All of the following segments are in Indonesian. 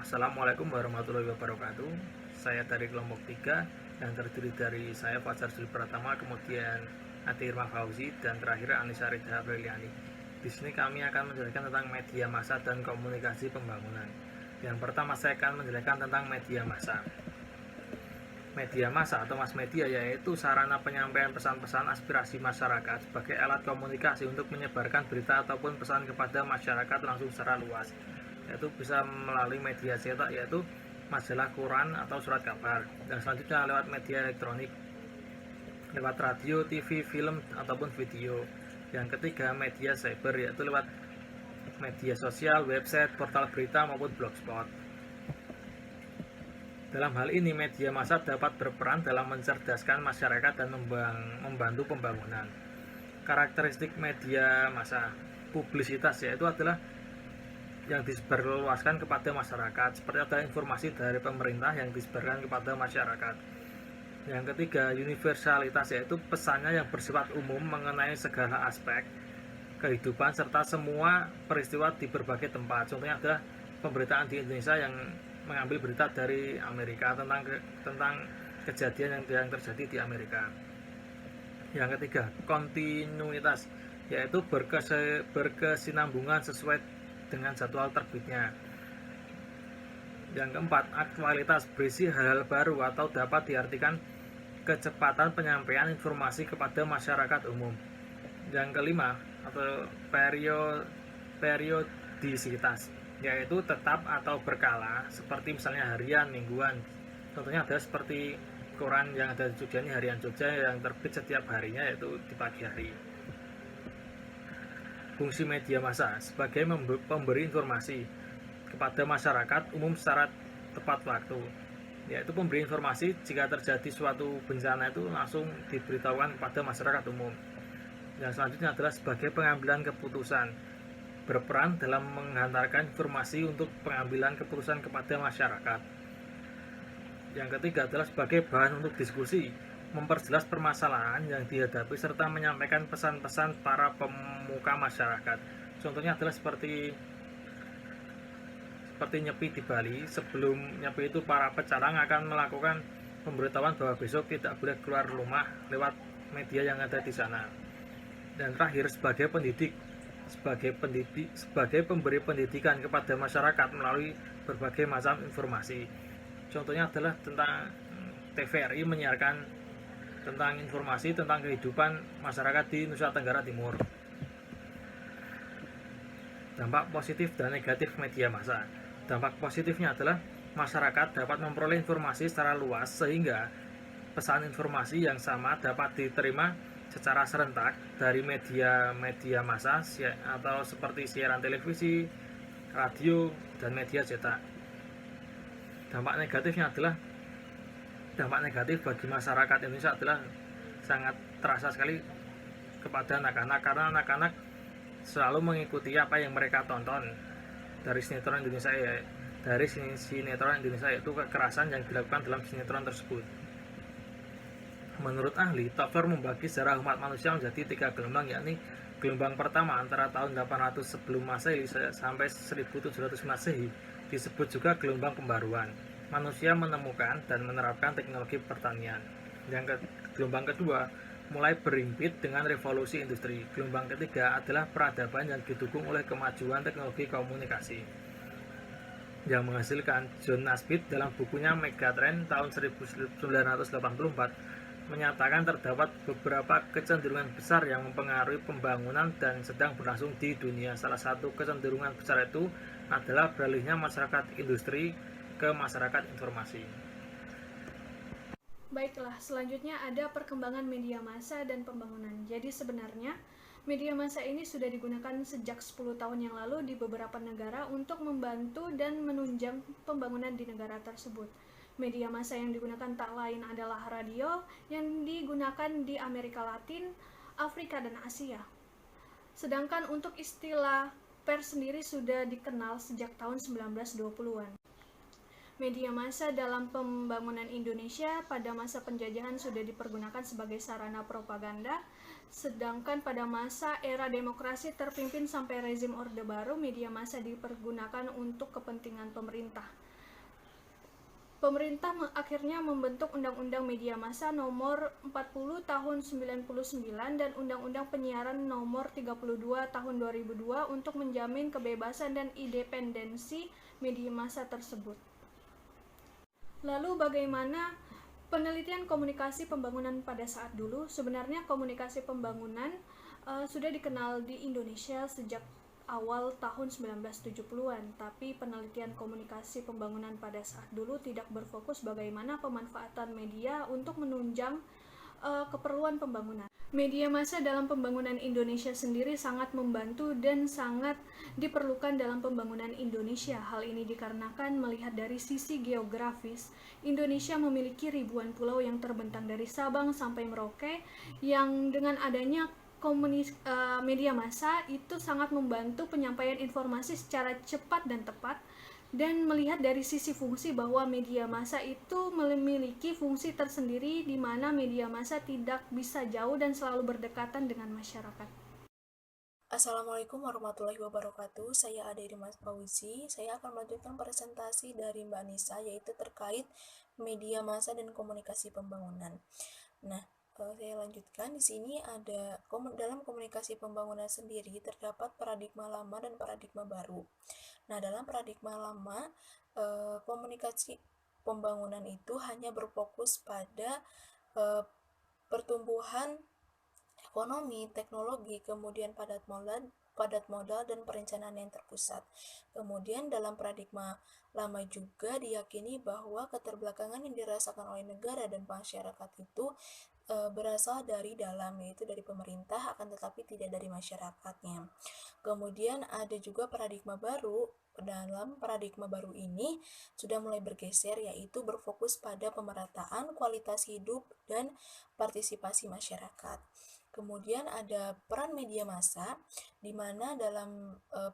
Assalamualaikum warahmatullahi wabarakatuh. Saya dari kelompok 3 yang terdiri dari saya Fajar Suli Pratama, kemudian Ati Irma Fauzi, dan terakhir Anissa Rida Apriliani. Di sini kami akan menjelaskan tentang media massa dan komunikasi pembangunan. Yang pertama saya akan menjelaskan tentang media massa. Media massa atau mass media yaitu sarana penyampaian pesan-pesan aspirasi masyarakat sebagai alat komunikasi untuk menyebarkan berita ataupun pesan kepada masyarakat langsung secara luas, yaitu bisa melalui media cetak yaitu majalah, koran atau surat kabar, dan selanjutnya lewat media elektronik, lewat radio, TV, film ataupun video. Yang ketiga media cyber yaitu lewat media sosial, website, portal berita maupun blogspot. Dalam hal ini, media massa dapat berperan dalam mencerdaskan masyarakat dan membantu pembangunan. Karakteristik media massa: publisitas, yaitu adalah yang disebarluaskan kepada masyarakat, seperti ada informasi dari pemerintah yang disebarkan kepada masyarakat. Yang ketiga, universalitas, yaitu pesannya yang bersifat umum mengenai segala aspek kehidupan serta semua peristiwa di berbagai tempat. Contohnya adalah pemberitaan di Indonesia yang mengambil berita dari Amerika tentang kejadian yang terjadi di Amerika. Yang ketiga, kontinuitas, yaitu berkesinambungan sesuai dengan jadwal terbitnya. Yang keempat, aktualitas, berisi hal-hal baru atau dapat diartikan kecepatan penyampaian informasi kepada masyarakat umum. Yang kelima, atau periodisitas, yaitu tetap atau berkala, seperti misalnya harian, mingguan. Contohnya ada seperti koran yang ada di Jogja ini, Harian Jogja, yang terbit setiap harinya yaitu di pagi hari. Fungsi media massa sebagai pemberi informasi kepada masyarakat umum secara tepat waktu, yaitu pemberi informasi jika terjadi suatu bencana itu langsung diberitahukan kepada masyarakat umum. Yang selanjutnya adalah sebagai pengambilan keputusan, berperan dalam menghantarkan informasi untuk pengambilan keputusan kepada masyarakat. Yang ketiga adalah sebagai bahan untuk diskusi, memperjelas permasalahan yang dihadapi serta menyampaikan pesan-pesan para pemuka masyarakat. Contohnya adalah seperti Nyepi di Bali. Sebelum Nyepi itu para pecalang akan melakukan pemberitahuan bahwa besok tidak boleh keluar rumah lewat media yang ada di sana. Dan terakhir, sebagai pemberi pendidikan kepada masyarakat melalui berbagai macam informasi. Contohnya adalah tentang TVRI menyiarkan tentang informasi tentang kehidupan masyarakat di Nusa Tenggara Timur. Dampak positif dan negatif media massa. Dampak positifnya adalah masyarakat dapat memperoleh informasi secara luas sehingga pesan informasi yang sama dapat diterima secara serentak dari media massa atau seperti siaran televisi, radio, dan media cetak. Dampak negatif bagi masyarakat Indonesia adalah sangat terasa sekali kepada anak-anak, karena anak-anak selalu mengikuti apa yang mereka tonton dari sinetron Indonesia, yaitu kekerasan yang dilakukan dalam sinetron tersebut. Menurut ahli, Topfer membagi sejarah umat manusia menjadi 3 gelombang, yakni gelombang pertama antara tahun 800 sebelum Masehi sampai 1700 Masehi, disebut juga gelombang pembaruan. Manusia menemukan dan menerapkan teknologi pertanian. Gelombang kedua mulai berhimpit dengan revolusi industri. Gelombang ketiga adalah peradaban yang didukung oleh kemajuan teknologi komunikasi, yang menghasilkan John Naisbitt dalam bukunya Megatrend tahun 1984 menyatakan terdapat beberapa kecenderungan besar yang mempengaruhi pembangunan dan sedang berlangsung di dunia. Salah satu kecenderungan besar itu adalah beralihnya masyarakat industri ke masyarakat informasi. Baiklah, selanjutnya ada perkembangan media massa dan pembangunan. Jadi sebenarnya media massa ini sudah digunakan sejak 10 tahun yang lalu di beberapa negara untuk membantu dan menunjang pembangunan di negara tersebut. Media massa yang digunakan tak lain adalah radio yang digunakan di Amerika Latin, Afrika, dan Asia. Sedangkan untuk istilah pers sendiri sudah dikenal sejak tahun 1920-an. Media massa dalam pembangunan Indonesia pada masa penjajahan sudah dipergunakan sebagai sarana propaganda, sedangkan pada masa era demokrasi terpimpin sampai rezim Orde Baru, media massa dipergunakan untuk kepentingan pemerintah. Pemerintah akhirnya membentuk Undang-Undang Media Massa Nomor 40 Tahun 99 dan Undang-Undang Penyiaran Nomor 32 Tahun 2002 untuk menjamin kebebasan dan independensi media massa tersebut. Lalu bagaimana penelitian komunikasi pembangunan pada saat dulu? Sebenarnya komunikasi pembangunan sudah dikenal di Indonesia sejak awal tahun 1970-an, tapi penelitian komunikasi pembangunan pada saat dulu tidak berfokus bagaimana pemanfaatan media untuk menunjang keperluan pembangunan. Media massa dalam pembangunan Indonesia sendiri sangat membantu dan sangat diperlukan dalam pembangunan Indonesia. Hal ini dikarenakan melihat dari sisi geografis, Indonesia memiliki ribuan pulau yang terbentang dari Sabang sampai Merauke, yang dengan adanya media massa itu sangat membantu penyampaian informasi secara cepat dan tepat, dan melihat dari sisi fungsi bahwa media massa itu memiliki fungsi tersendiri di mana media massa tidak bisa jauh dan selalu berdekatan dengan masyarakat. Assalamualaikum warahmatullahi wabarakatuh. Saya Ade Mas Fauzi. Saya akan melanjutkan presentasi dari Mbak Nisa, yaitu terkait media massa dan komunikasi pembangunan. Nah, saya lanjutkan. Di sini ada dalam komunikasi pembangunan sendiri terdapat paradigma lama dan paradigma baru. Nah, dalam paradigma lama, komunikasi pembangunan itu hanya berfokus pada pertumbuhan ekonomi, teknologi, kemudian padat modal dan perencanaan yang terpusat. Kemudian dalam paradigma lama juga diyakini bahwa keterbelakangan yang dirasakan oleh negara dan masyarakat itu berasal dari dalam, yaitu dari pemerintah, akan tetapi tidak dari masyarakatnya. Kemudian ada juga paradigma baru. Dalam paradigma baru ini sudah mulai bergeser, yaitu berfokus pada pemerataan kualitas hidup dan partisipasi masyarakat. Kemudian ada peran media massa, di mana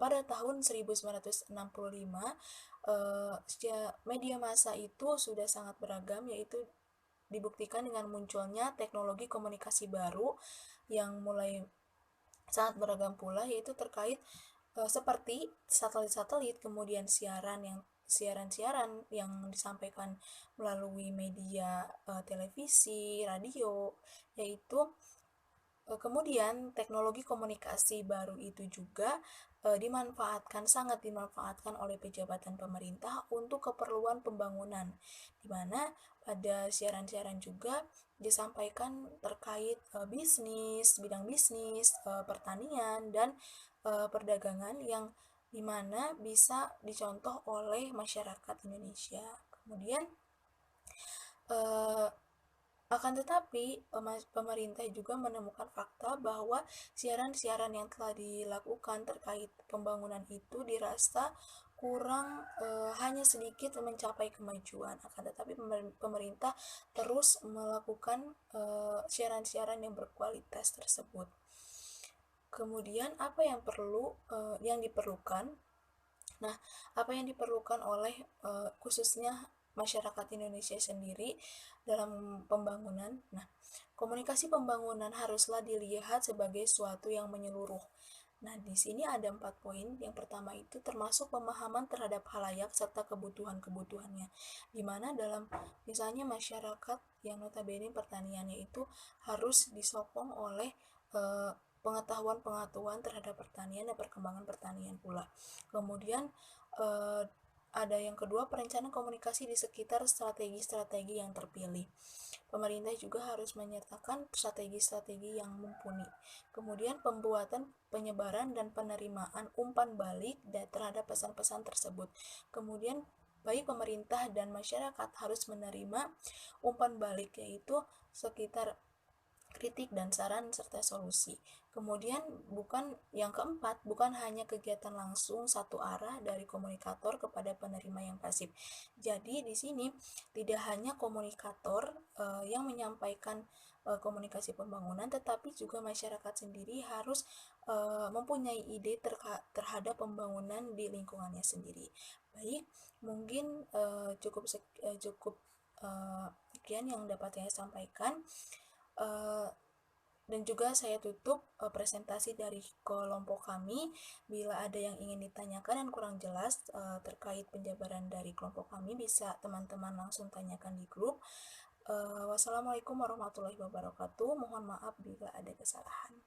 pada tahun 1965 media massa itu sudah sangat beragam, yaitu dibuktikan dengan munculnya teknologi komunikasi baru yang mulai sangat beragam pula, yaitu terkait seperti satelit-satelit, kemudian siaran-siaran yang disampaikan melalui media televisi, radio, yaitu kemudian teknologi komunikasi baru itu juga sangat dimanfaatkan oleh pejabatan pemerintah untuk keperluan pembangunan, di mana pada siaran-siaran juga disampaikan terkait bidang bisnis, pertanian, dan perdagangan yang dimana bisa dicontoh oleh masyarakat Indonesia. Kemudian akan tetapi, pemerintah juga menemukan fakta bahwa siaran-siaran yang telah dilakukan terkait pembangunan itu dirasa kurang, hanya sedikit mencapai kemajuan. Akan tetapi pemerintah terus melakukan siaran-siaran yang berkualitas tersebut. Kemudian apa yang diperlukan? Nah, apa yang diperlukan oleh khususnya masyarakat Indonesia sendiri dalam pembangunan? Nah, komunikasi pembangunan haruslah dilihat sebagai suatu yang menyeluruh. Nah, di sini ada 4 poin. Yang pertama itu termasuk pemahaman terhadap halayak serta kebutuhan-kebutuhannya. Di mana dalam misalnya masyarakat yang notabene pertaniannya itu harus disokong oleh pengetahuan-pengetahuan terhadap pertanian dan perkembangan pertanian pula. Kemudian ada yang kedua, perencanaan komunikasi di sekitar strategi-strategi yang terpilih. Pemerintah juga harus menyertakan strategi-strategi yang mumpuni. Kemudian pembuatan, penyebaran, dan penerimaan umpan balik terhadap pesan-pesan tersebut. Kemudian baik pemerintah dan masyarakat harus menerima umpan balik, yaitu sekitar kritik dan saran serta solusi. Kemudian yang keempat, bukan hanya kegiatan langsung satu arah dari komunikator kepada penerima yang pasif. Jadi di sini tidak hanya komunikator yang menyampaikan komunikasi pembangunan, tetapi juga masyarakat sendiri harus mempunyai ide terhadap pembangunan di lingkungannya sendiri. Baik, mungkin cukup sekian yang dapat saya sampaikan. Dan juga saya tutup presentasi dari kelompok kami. Bila ada yang ingin ditanyakan dan kurang jelas terkait penjabaran dari kelompok kami, bisa teman-teman langsung tanyakan di grup. Wassalamualaikum warahmatullahi wabarakatuh. Mohon maaf bila ada kesalahan.